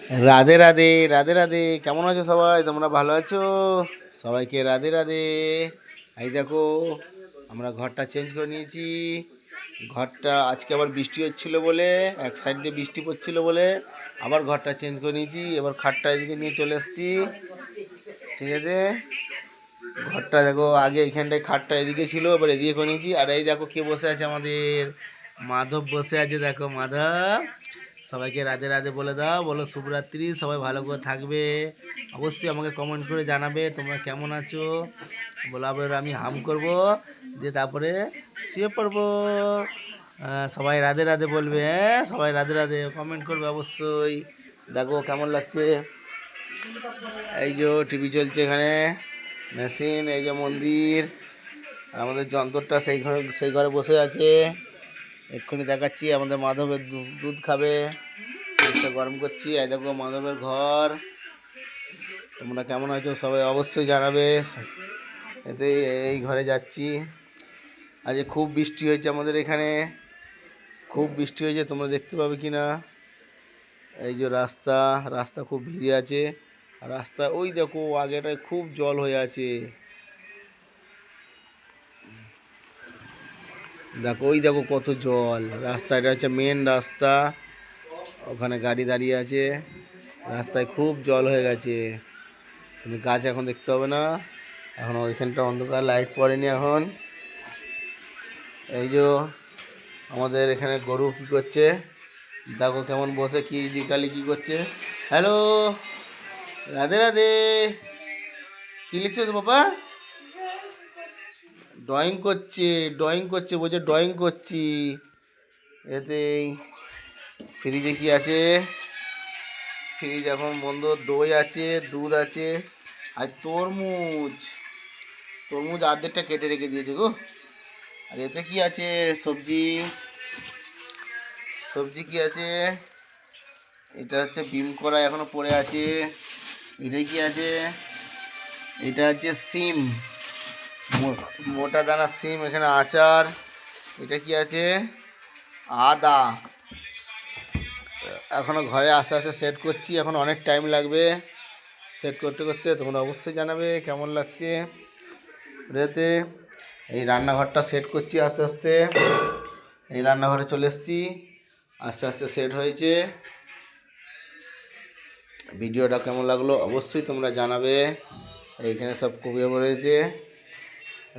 রাধে রাধে, রাধে রাধে। কেমন আছো সবাই? তোমরা ভালো আছো? সবাইকে রাধে রাধে। এই দেখো, আমরা ঘরটা চেঞ্জ করে নিয়েছি। ঘরটা আজকে আবার বৃষ্টি হচ্ছিলো বলে, এক সাইড দিয়ে বৃষ্টি পড়ছিল বলে আবার ঘরটা চেঞ্জ করে নিয়েছি। এবার খাটটা এদিকে নিয়ে চলে এসেছি। ঠিক আছে, ঘরটা দেখো, আগে এখানটায় খাটটা এদিকে ছিল, এবার এদিকে করে নিয়েছি। আর এই দেখো কে বসে আছে, আমাদের মাধব বসে আছে। দেখো মাধব, সবাইকে রাধে রাধে বলে দাও, বলো শুভরাত্রি, সবাই ভালো করে থাকবে। অবশ্যই আমাকে কমেন্ট করে জানাবে তোমরা কেমন আছো। বলা আবার আমি হাম করব, দিয়ে তারপরে শুয়ে পড়বো। সবাই রাধে রাধে বলবে, হ্যাঁ সবাই রাধে রাধে কমেন্ট করবে অবশ্যই। দেখো কেমন লাগছে। এই যে টিভি চলছে এখানে, মেশিন, এই যে মন্দির, আর আমাদের যন্ত্রটা সেই ঘরে বসে আছে। এক্ষুনি দেখাচ্ছি। আমাদের মাধবের দুধ খাবে, দুধটা গরম করছি। এই দেখো মাধবের ঘর। তোমরা কেমন আছো সবাই অবশ্যই জানাবে। এতে এই ঘরে যাচ্ছি। আজ খুব বৃষ্টি হয়েছে আমাদের এখানে, খুব বৃষ্টি হয়েছে, তোমরা দেখতে পাবে কি না। এই যে রাস্তা, রাস্তা খুব ভিজে আছে। আর রাস্তা ওই দেখো আগেটায় খুব জল হয়ে আছে। দেখো ওই দেখো কত জল। রাস্তা, এটা হচ্ছে মেন রাস্তা, ওখানে গাড়ি দাঁড়িয়ে আছে। রাস্তায় খুব জল হয়ে গেছে। কিন্তু গাছ এখন দেখতে হবে না, এখন ওইখানটা অন্ধকার, লাইট পড়েনি এখন। এই যে আমাদের এখানে গরু কি করছে, দেখো কেমন বসে, কি দিকালি কি করছে। হ্যালো, রাধে রাধে। কি লিখছো তো বাবা? ড্রয়িং করছে, ড্রয়িং করছে, বলছে ড্রয়িং করছি। এতেই ফ্রিজে কি আছে, ফ্রিজ এখন বন্ধ। দই আছে, দুধ আছে, আর তরমুজ, তরমুজ আর্ধেকটা কেটে রেখে দিয়েছে গো। আর এতে কি আছে, সবজি, সবজি কি আছে, এটা হচ্ছে বিম করা এখনো পড়ে আছে। এটা কি আছে, এটা হচ্ছে সিম, মোটা দানা সিম, এখানে আচার। এটা কি আছে, আদা। এখনো ঘরে আস্তে আস্তে সেট করছি, এখন অনেক টাইম লাগবে সেট করতে করতে। তোমরা অবশ্যই জানাবে কেমন লাগছে রেতে। এই রান্নাঘরটা সেট করছি আস্তে আস্তে। এই রান্নাঘরে চলে এসেছি, আস্তে আস্তে সেট হয়েছে। ভিডিওটা কেমন লাগলো অবশ্যই তোমরা জানাবে। এইখানে সব কবিয়ে রয়েছে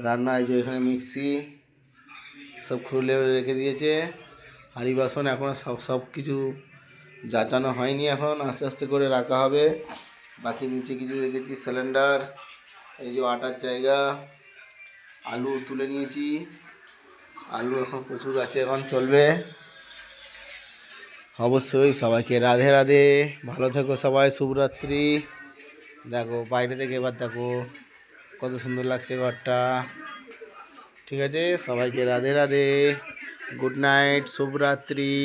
রান্না। এই যে এখানে মিক্সি সব খুলে রেখে দিয়েছে। হাঁড়ি বাসন এখনও সব কিছু যাচানো হয়নি, এখন আস্তে আস্তে করে রাখা হবে। বাকি নিচে কিছু রেখেছি, সিলিন্ডার, এই যে আটার জায়গা, আলু তুলে নিয়েছি। আলু এখন প্রচুর আছে, এখন চলবে। অবশ্যই সবাইকে রাধে রাধে, ভালো থেকো সবাই, শুভরাত্রি। দেখো বাইরে থেকে এবার দেখো কত সুন্দর লাগছে ঘরটা। ঠিক আছে, সবাইকে রাধে রাধে, গুড নাইট, শুভরাত্রি।